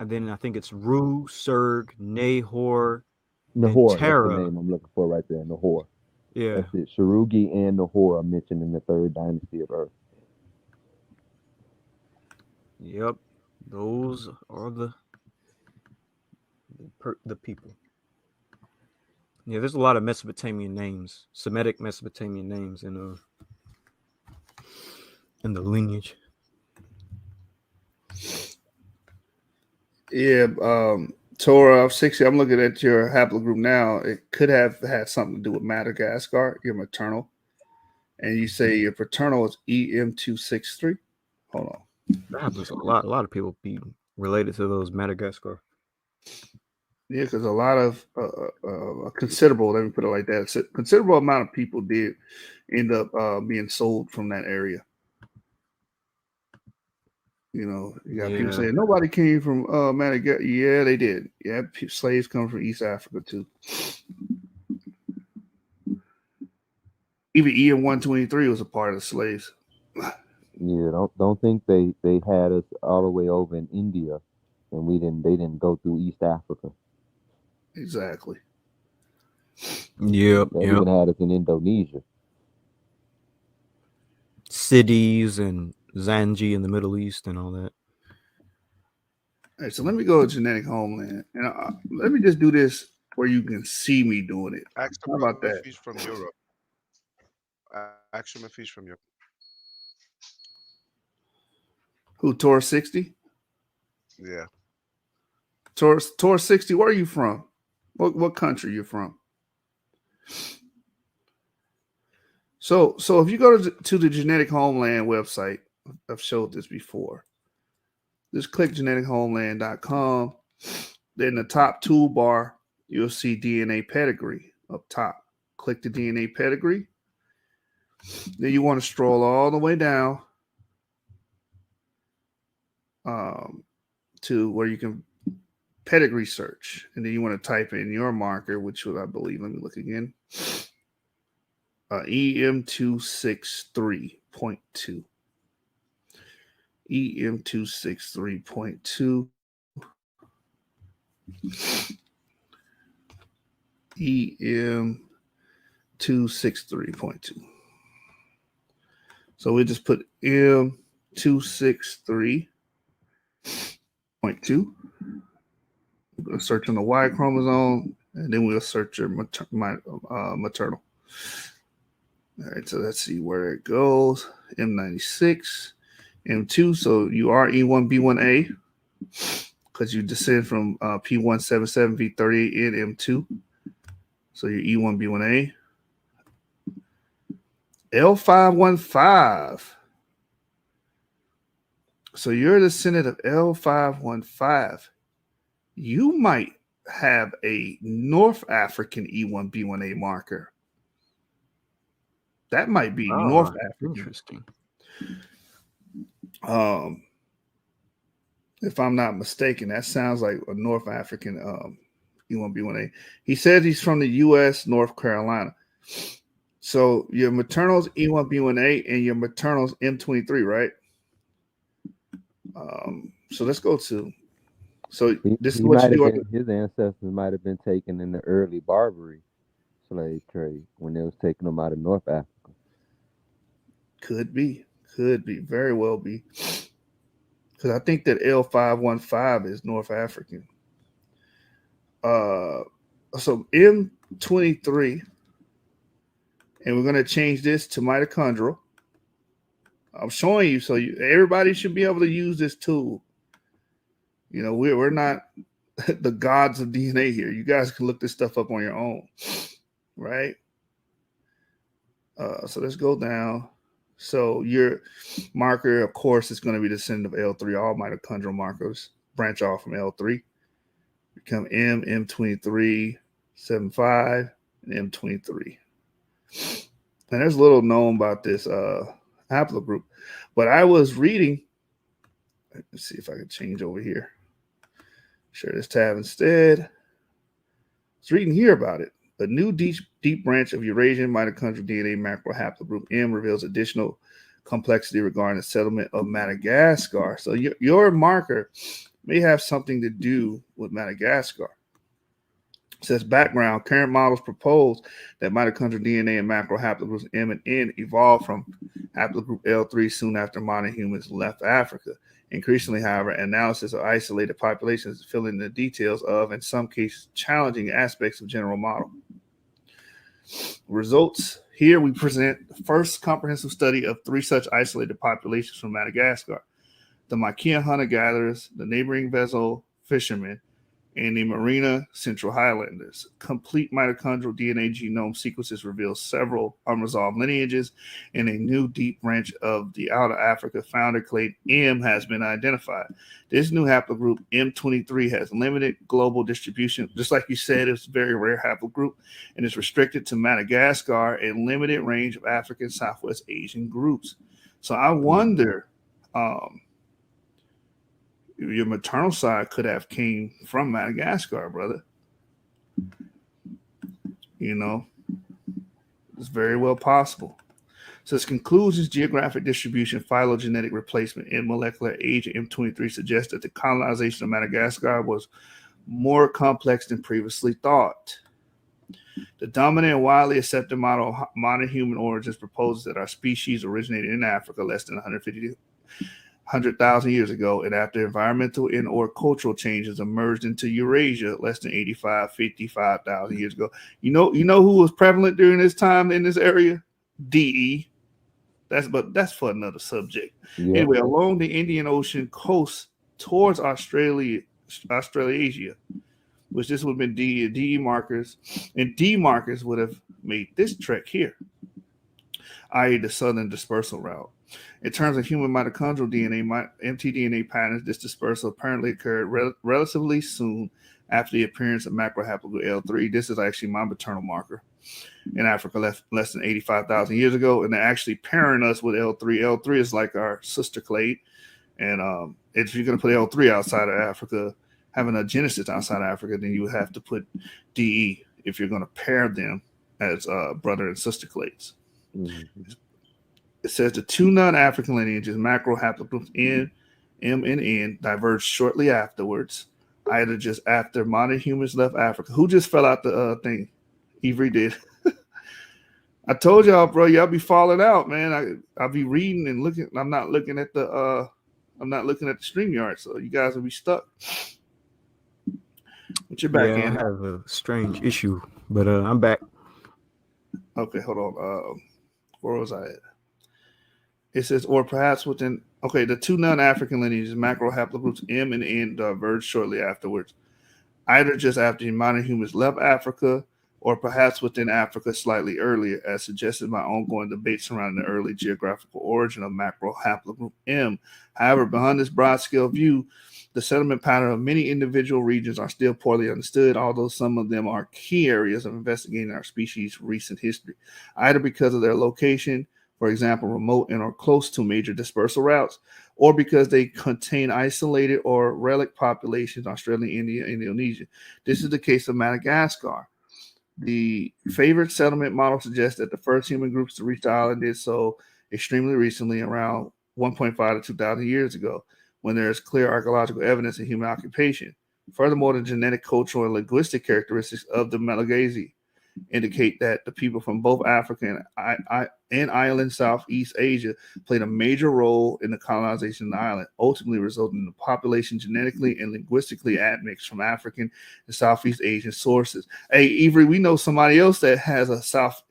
and then I think it's Ru, Serg, Nahor, and Nahor, that's the Terra. name I'm looking for right there. Nahor. Yeah. That's it. Sharugi and Nahor are mentioned in the third dynasty of Earth. Yep. Those are the people. Yeah, there's a lot of Mesopotamian names, Semitic Mesopotamian names in the lineage. Yeah, Torah of 60. I'm looking at your haplogroup now. It could have had something to do with Madagascar, your maternal. And you say your paternal is EM263. Hold on. That happens a lot. A lot of people be related to those Madagascar. Yeah, because a lot of a considerable, let me put it like that, a considerable amount of people did end up being sold from that area. You know, you got people Yeah. saying nobody came from Madagascar. Yeah, they did. Yeah, slaves come from East Africa too. Even EM123 was a part of the slaves. Yeah, don't think they had us all the way over in India, and they didn't go through East Africa. Exactly. Yep. They Yep. even had us in Indonesia. Cities and Zanji in the Middle East and all that. All right, so let me go to genetic homeland, and let me just do this where you can see me doing it. Ask How him about if that? he's from Europe. Ask him if he's from Europe. Who, Tor 60? Yeah. Tor 60, where are you from? What country you from? So if you go to the Genetic Homeland website, I've showed this before. Just click genetichomeland.com. Then the top toolbar, you'll see DNA pedigree up top. Click the DNA pedigree. Then you want to stroll all the way down to where you can pedigree search. And then you want to type in your marker, which I believe, let me look again, EM263.2. EM263.2. EM263.2. So we just put M263.2. We're going to search on the Y chromosome, and then we'll search your maternal. All right, so let's see where it goes. M96, M2. So you are E1B1A because you descend from P177V38 in M2. So you're E1B1A. L515. So you're a descendant of L515. You might have a North African E1B1A marker. That might be North African. Interesting. If I'm not mistaken, that sounds like a North African E1B1A. He says he's from the U.S., North Carolina. So your maternal's E1B1A and your maternal's M23, right? So let's go to. So this is what you do. His ancestors might have been taken in the early Barbary slave trade when they was taking them out of North Africa. Could be, very well be. Because I think that L515 is North African. So M23, and we're going to change this to mitochondrial. I'm showing you, so everybody should be able to use this tool. You know, we're not the gods of DNA here. You guys can look this stuff up on your own, right? So let's go down. So your marker, of course, is going to be the descendant of L3. All mitochondrial markers branch off from L3. Become M23, 75, and M23. And there's little known about this haplogroup. But I was reading, let's see if I can change over here. Share this tab instead. I was reading here about it. A new deep branch of Eurasian mitochondrial DNA macro haplogroup M reveals additional complexity regarding the settlement of Madagascar. So your marker may have something to do with Madagascar. It says background, current models propose that mitochondrial DNA and macro haplogroups M and N evolved from haplogroup L3 soon after modern humans left Africa. Increasingly, however, analysis of isolated populations fill in the details of, in some cases, challenging aspects of general model. Results. Here we present the first comprehensive study of 3 such isolated populations from Madagascar: the Maquia hunter-gatherers, the neighboring Vezo fishermen, and the Marina Central Highlanders. Complete mitochondrial DNA genome sequences reveal several unresolved lineages, and a new deep branch of the Outer Africa founder clade M has been identified. This new haplogroup M23 has limited global distribution. Just like you said, it's a very rare haplogroup, and is restricted to Madagascar and limited range of African Southwest Asian groups. So I wonder, your maternal side could have came from Madagascar, brother. You know, it's very well possible. So its conclusions, geographic distribution, phylogenetic replacement, and molecular age of M23 suggest that the colonization of Madagascar was more complex than previously thought. The dominant and widely accepted model of modern human origins proposes that our species originated in Africa less than 100,000 years ago, and after environmental and or cultural changes emerged into Eurasia less than 55,000 years ago. You know who was prevalent during this time in this area? DE. That's for another subject. Yeah. Anyway, along the Indian Ocean coast towards Australasia, which this would have been DE markers, and D markers would have made this trek here, i.e. the southern dispersal route. In terms of human mitochondrial DNA, mtDNA patterns, this dispersal apparently occurred relatively soon after the appearance of macrohaplogroup L3. This is actually my maternal marker in Africa less than 85,000 years ago, and they're actually pairing us with L3. L3 is like our sister clade, and if you're going to put L3 outside of Africa, having a Genesis outside of Africa, then you would have to put DE if you're going to pair them as brother and sister clades. Mm-hmm. It says the 2 non-African lineages, macro haplogroups N, M, and N, diverged shortly afterwards, either just after modern humans left Africa. Who just fell out the thing? Avery did. I told y'all, bro, y'all be falling out, man. I'll be reading and looking. I'm not looking at the StreamYard, so you guys will be stuck. But you're back Yeah, in. I have a strange issue, but I'm back. Okay, hold on. Where was I at? It says, or perhaps within, the 2 non-African lineages, macro haplogroups M and N, diverged shortly afterwards, either just after modern humans left Africa, or perhaps within Africa slightly earlier, as suggested by ongoing debates surrounding the early geographical origin of macro haplogroup M. However, behind this broad-scale view, the settlement pattern of many individual regions are still poorly understood, although some of them are key areas of investigating our species' recent history, either because of their location, for example, remote and or close to major dispersal routes, or because they contain isolated or relic populations, Australia, India, and Indonesia. This is the case of Madagascar. The favored settlement model suggests that the first human groups to reach the island did so extremely recently, around 1.5 to 2,000 years ago, when there is clear archaeological evidence of human occupation. Furthermore, the genetic, cultural, and linguistic characteristics of the Malagasy indicate that the people from both Africa and island Southeast Asia played a major role in the colonization of the island, ultimately resulting in the population genetically and linguistically admixed from African and Southeast Asian sources. Hey, Avery, we know somebody else that has a South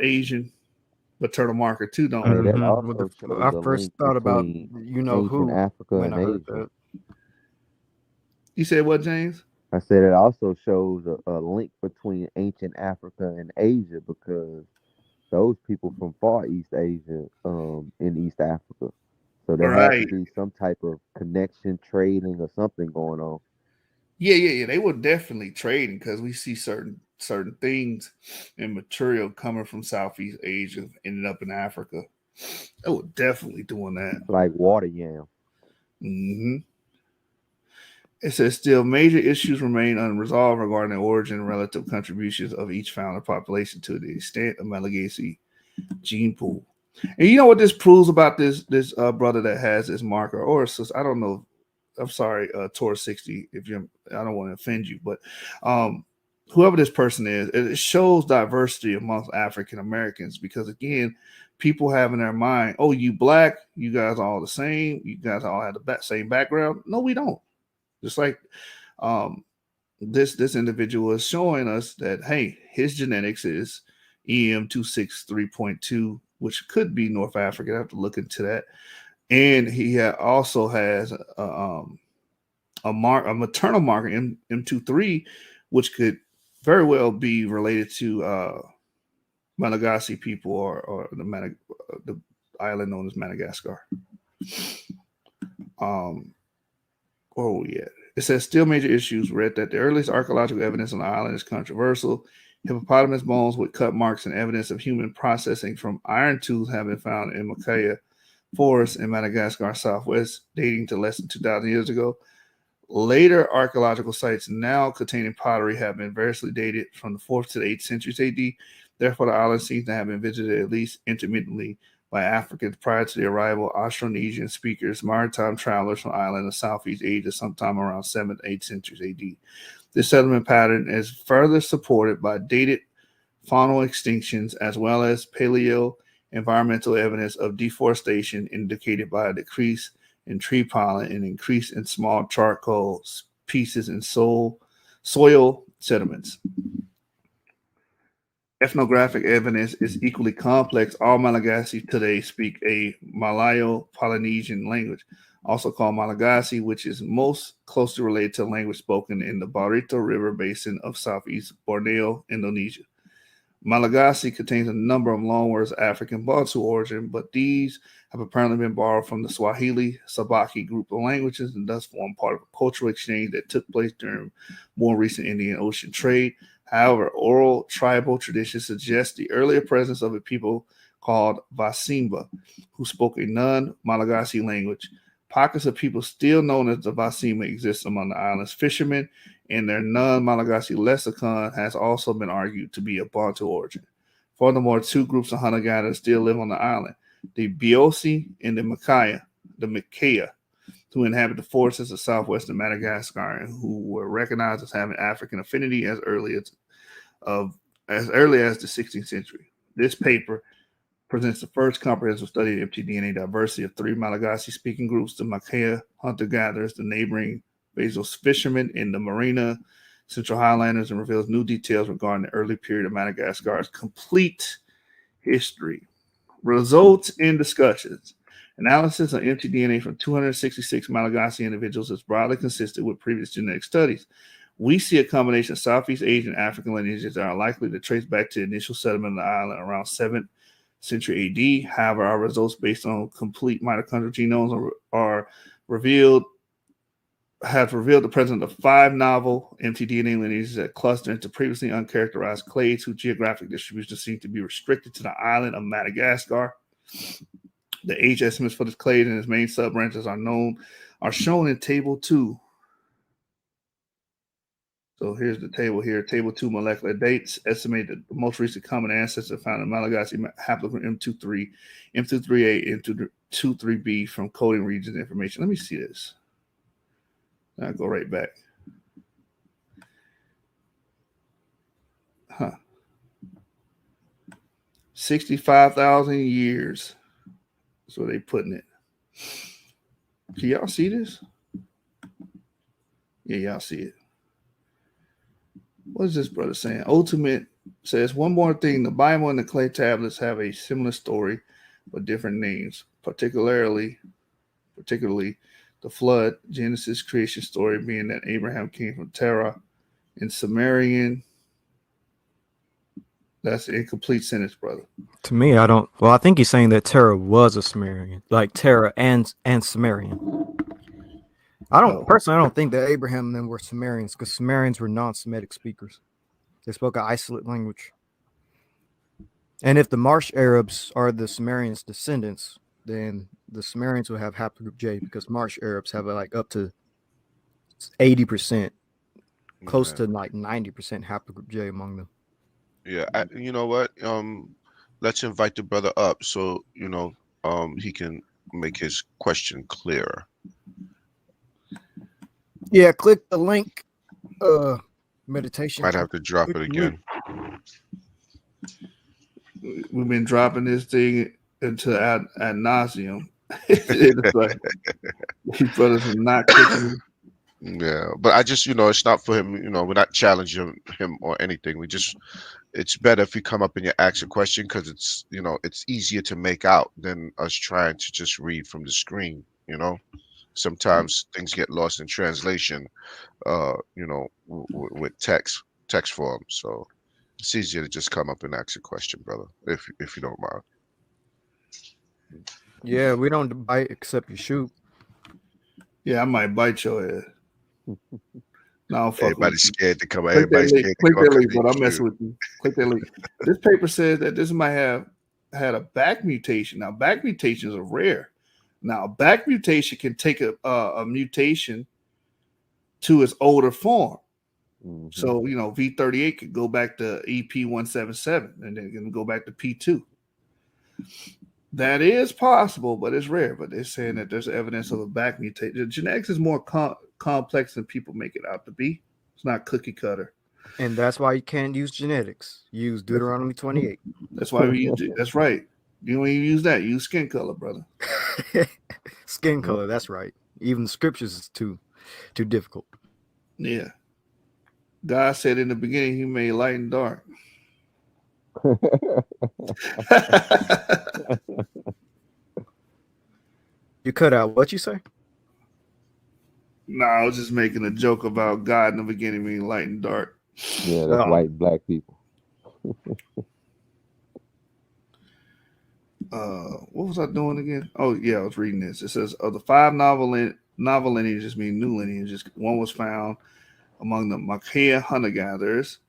Asian maternal marker too, don't we? That Mhm. also Well, shows I the first link thought about between who ancient Africa when and I heard Asia. that. You said what, James? I said it also shows a link between ancient Africa and Asia, because those people from Far East Asia, in East Africa. So there had to Right. be some type of connection, trading, or something going on. Yeah. They were definitely trading, because we see certain things and material coming from Southeast Asia ending up in Africa. They were definitely doing that. Like water yam. Mm-hmm. It says still major issues remain unresolved regarding the origin and relative contributions of each founder population to the extent of Malagasy gene pool. And you know what this proves about this brother that has this marker, or I don't know. I'm sorry, Taurus 60. If you're, I don't want to offend you, but whoever this person is, it shows diversity amongst African Americans because again, people have in their mind, oh, you black, you guys are all the same, you guys all have the same background. No, we don't. Just like this individual is showing us that hey, his genetics is EM263.2, which could be North Africa. I have to look into that. And he also has a maternal marker M23, which could very well be related to Malagasy people or the island known as Madagascar. Oh yeah. It says still major issues. Read that the earliest archaeological evidence on the island is controversial. Hippopotamus bones with cut marks and evidence of human processing from iron tools have been found in Makaya Forest in Madagascar Southwest, dating to less than 2,000 years ago. Later archaeological sites now containing pottery have been variously dated from the 4th to the 8th centuries AD. Therefore, the island seems to have been visited at least intermittently by Africans prior to the arrival of Austronesian speakers, maritime travelers from island of Southeast Asia sometime around 7th, 8th centuries AD. This settlement pattern is further supported by dated faunal extinctions as well as paleo-environmental evidence of deforestation indicated by a decrease in tree pollen and increase in small charcoal pieces in soil sediments. Ethnographic evidence is equally complex. All Malagasy today speak a Malayo-Polynesian language, also called Malagasy, which is most closely related to language spoken in the Barito River basin of southeast Borneo, Indonesia. Malagasy contains a number of loanwords of African Bantu origin, but these have apparently been borrowed from the Swahili Sabaki group of languages and thus form part of a cultural exchange that took place during more recent Indian Ocean trade. However, oral tribal traditions suggest the earlier presence of a people called Vasimba, who spoke a non-Malagasy language. Pockets of people still known as the Vasimba exist among the island's fishermen, and their non-Malagasy lexicon has also been argued to be of Bantu origin. Furthermore, two groups of hunter-gatherers still live on the island, the Biosi and the Makaya, who inhabit the forests of southwestern Madagascar and who were recognized as having African affinity as early as the 16th century. This paper presents the first comprehensive study of mtDNA diversity of three Malagasy-speaking groups: the Makaya hunter-gatherers, the neighboring Bezos fishermen, and the Marina Central Highlanders, and reveals new details regarding the early period of Madagascar's complete history. Results in discussions. Analysis of mtDNA from 266 Malagasy individuals is broadly consistent with previous genetic studies. We see a combination of Southeast Asian and African lineages that are likely to trace back to the initial settlement of the island around 7th century AD. However, our results based on complete mitochondrial genomes have revealed the presence of 5 novel mtDNA lineages that cluster into previously uncharacterized clades whose geographic distribution seems to be restricted to the island of Madagascar. The age estimates for this clade and its main sub-branches are shown in Table 2. So here's the table here. Table 2 molecular dates. Estimated the most recent common ancestor found in Malagasy haplogroup M23, M23A, and M23B from coding regions information. Let me see this. I'll go right back. 65,000 years. That's where they putting it. Can y'all see this? Yeah, y'all see it. What is this brother saying? Ultimate says, one more thing. The Bible and the clay tablets have a similar story, but different names, particularly the flood, Genesis creation story being that Abraham came from Terah, and Sumerian. That's an incomplete sentence, brother. To me, I think he's saying that Terra was a Sumerian, like Terra and Sumerian. I don't think that Abraham and them were Sumerians, because Sumerians were non-Semitic speakers. They spoke an isolate language. And if the Marsh Arabs are the Sumerians' descendants, then the Sumerians will have haplogroup J, because Marsh Arabs have like up to 80%, close to like 90% haplogroup J among them. Yeah, you know what? let's invite the brother up so he can make his question clearer. Yeah, click the link. Meditation. Might have to drop Click it the link. again. We've been dropping this thing into ad nauseum. It's like these brothers are not clicking. Yeah, but I just, it's not for him. We're not challenging him or anything. It's better if you come up and you ask a question because it's easier to make out than us trying to just read from the screen. Sometimes things get lost in translation. With text form. So it's easier to just come up and ask a question, brother, if you don't mind. Yeah, we don't bite except you shoot. Yeah, I might bite your head. No, fuck Everybody's scared to come. Click that Everybody's link. scared to Click come. that link, but I'm messing with you. Click that link. This paper says that this might have had a back mutation. Now, back mutations are rare. Now, a back mutation can take a mutation to its older form. Mhm. So, V38 could go back to EP177 and then it can go back to P2. That is possible, but it's rare. But they're saying that there's evidence of a back mutation. Genetics is more complex than people make it out to be. It's not cookie cutter. And that's why you can't use genetics. Use Deuteronomy 28. That's why we use it. That's right. You don't even use that. Use skin color, brother. Skin color, that's right. Even the scriptures is too difficult. Yeah. God said in the beginning he made light and dark. You cut out what you say? No, I was just making a joke about God in the beginning being light and dark. Yeah, that's Oh. white and black people. What was I doing again? Oh, yeah, I was reading this. It says, of the 5 novel lineages, meaning new lineages, one was found among the Macaea hunter-gatherers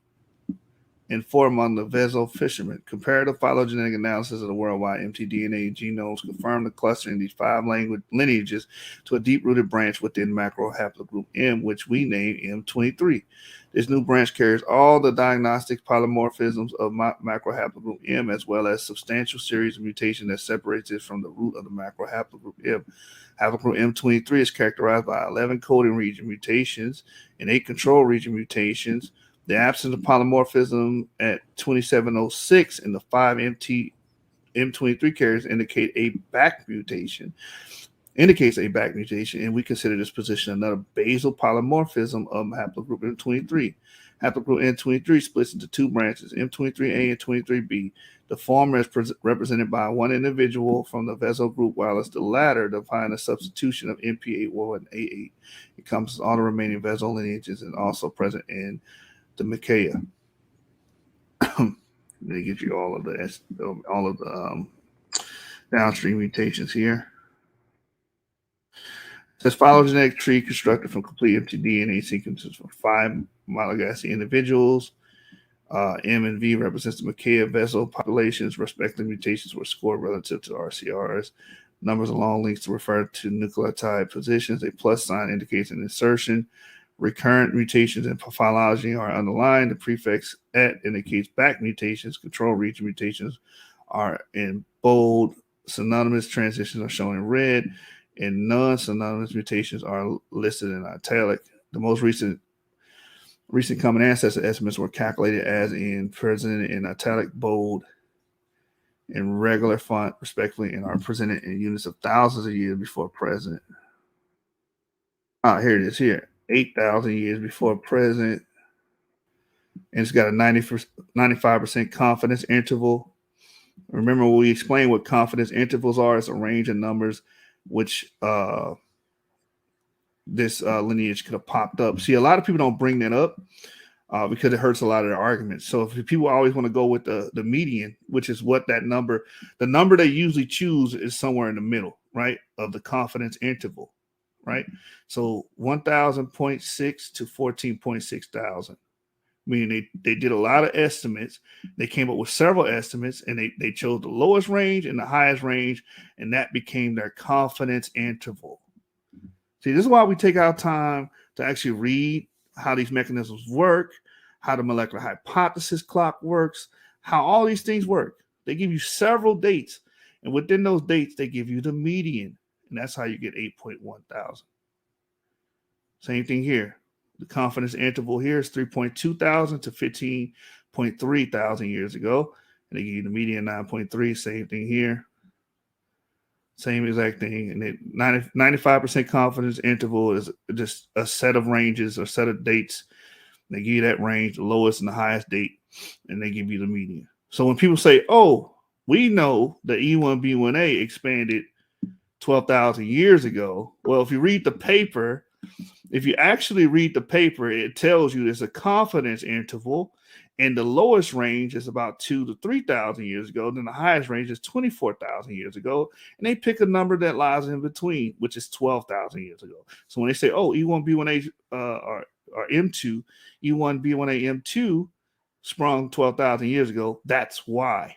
and 4 among the Vezo fishermen. Comparative phylogenetic analysis of the worldwide mtDNA genomes confirmed the clustering of these 5 lineages to a deep-rooted branch within Maternal Haplogroup M, which we name M23. This new branch carries all the diagnostic polymorphisms of Maternal Haplogroup M, as well as substantial series of mutations that separates it from the root of the Maternal Haplogroup M. Haplogroup M23 is characterized by 11 coding region mutations and 8 control region mutations. The absence of polymorphism at 2706 in the 5 M23 carriers indicates a back mutation, and we consider this position another basal polymorphism of haplogroup M23. Haplogroup M23 splits into 2 branches, M23A and 23B. The former is represented by one individual from the Vezo group, while the latter defines a substitution of MP81 and A8. It encompasses all the remaining Vezo lineages and also present in the Macaea. They get you all of the downstream mutations here. It says phylogenetic tree constructed from complete mtDNA sequences from 5 Malagasy individuals. M and V represents the Macaea Vezo populations. Respective mutations were scored relative to RCRs. Numbers along links to refer to nucleotide positions. A plus sign indicates an insertion. Recurrent mutations in phylogeny are underlined. The prefix "et" indicates back mutations. Control region mutations are in bold. Synonymous transitions are shown in red, and non-synonymous mutations are listed in italic. The most recent common ancestor estimates were calculated as in presented in italic, bold, and regular font, respectively, and are presented in units of thousands of years before present. Here it is here. 8,000 years before present, and it's got a 95% confidence interval. Remember, we explained what confidence intervals are. It's a range of numbers which this lineage could have popped up. See, a lot of people don't bring that up because it hurts a lot of their arguments. So if people always want to go with the median, which is what the number they usually choose is somewhere in the middle, right, of the confidence interval. Right, so 1,000.6 to 14.6 thousand, meaning they did a lot of estimates. They came up with several estimates, and they chose the lowest range and the highest range, and that became their confidence interval. See, this is why we take our time to actually read how these mechanisms work, how the molecular hypothesis clock works, how all these things work. They give you several dates, and within those dates, they give you the median, and that's how you get 8.1 thousand. Same thing here. The confidence interval here is 3.2 thousand to 15.3 thousand years ago, and they give you the median 9.3. Same thing here. Same exact thing. And it 95% confidence interval is just a set of ranges or set of dates. They give you that range, the lowest and the highest date, and they give you the median. So when people say, oh, we know the E1B1A expanded 12,000 years ago. Well, if you read the paper, if you actually read the paper, it tells you there's a confidence interval, and the lowest range is about 2,000 to 3,000 years ago. Then the highest range is 24,000 years ago, and they pick a number that lies in between, which is 12,000 years ago. So when they say, "Oh, E1B1A or M2, E1B1A M2 sprung 12,000 years ago," that's why.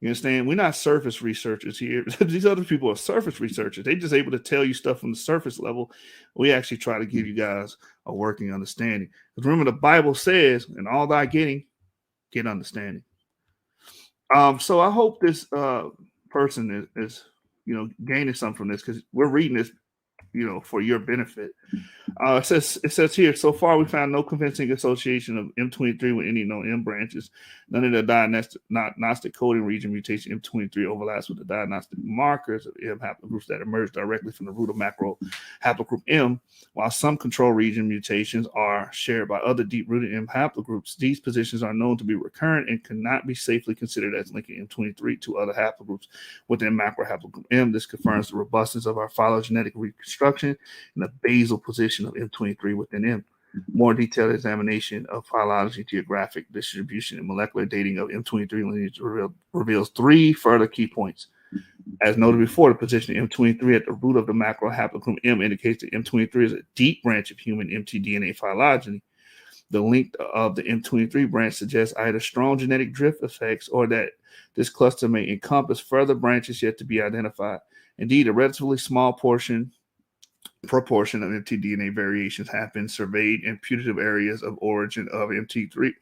You understand? We're not surface researchers here. These other people are surface researchers. They're just able to tell you stuff from the surface level. We actually try to give you guys a working understanding. Because remember, the Bible says, "In all thy getting, get understanding." So I hope this person is gaining something from this, because we're reading this, for your benefit. It says here, so far we found no convincing association of M23 with any known M branches. None of the diagnostic coding region mutation M23 overlaps with the diagnostic markers of M haplogroups that emerge directly from the root of macro haplogroup M. While some control region mutations are shared by other deep-rooted M haplogroups, these positions are known to be recurrent and cannot be safely considered as linking M23 to other haplogroups within macro haplogroup M. This confirms the robustness of our phylogenetic reconstruction and the basal position of M23 within M. More detailed examination of phylogeny, geographic distribution, and molecular dating of M23 lineage reveals three further key points. As noted before, the position of M23 at the root of the macro haplogroup M indicates that M23 is a deep branch of human mtDNA phylogeny. The length of the M23 branch suggests either strong genetic drift effects or that this cluster may encompass further branches yet to be identified. Indeed, a relatively small proportion of mtDNA variations have been surveyed in putative areas of origin of M23.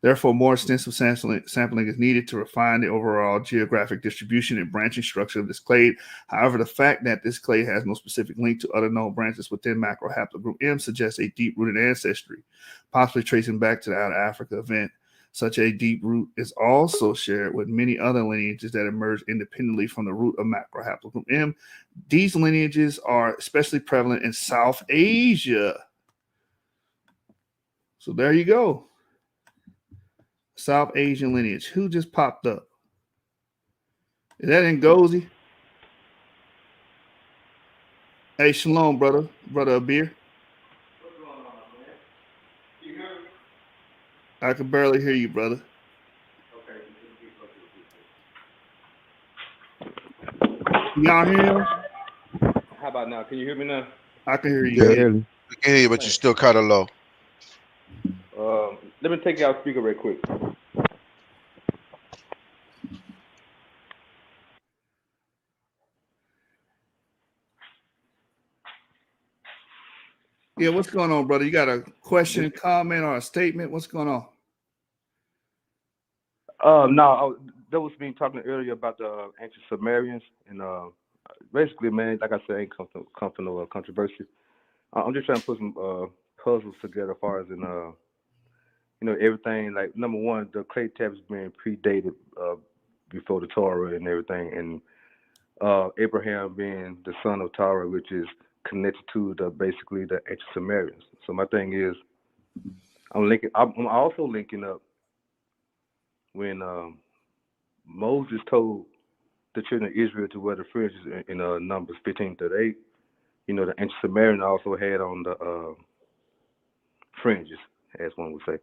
Therefore, more extensive sampling is needed to refine the overall geographic distribution and branching structure of this clade. However, the fact that this clade has no specific link to other known branches within macro haplogroup M suggests a deep-rooted ancestry, possibly tracing back to the Out of Africa event. Such a deep root is also shared with many other lineages that emerge independently from the root of macro haplogroup M. These lineages are especially prevalent in South Asia. So there you go. South Asian lineage. Who just popped up? Is that Ngozi? Hey, shalom, brother. Brother Abir. What's going on, man? You hear me? I can barely hear you, brother. Okay. Y'all hear him? How about now? Can you hear me now? I can hear you. Yeah. Yeah. We can hear you, but you're still kind of low. Let me take you out speaker real quick. Yeah, what's going on, brother? You got a question, comment, or a statement? What's going on? No, that was me talking earlier about the ancient Sumerians, and basically, man, like I said, ain't come from no controversy. I'm just trying to put some puzzles together as far as in everything. Like, number one, the clay tablets being predated before the Torah and everything, and Abraham being the son of Torah, which is connected to basically the ancient Sumerians. So my thing is, I'm also linking up when Moses told the children of Israel to wear the fringes in Numbers 15:38. The ancient Sumerian also had on the fringes, as one would say.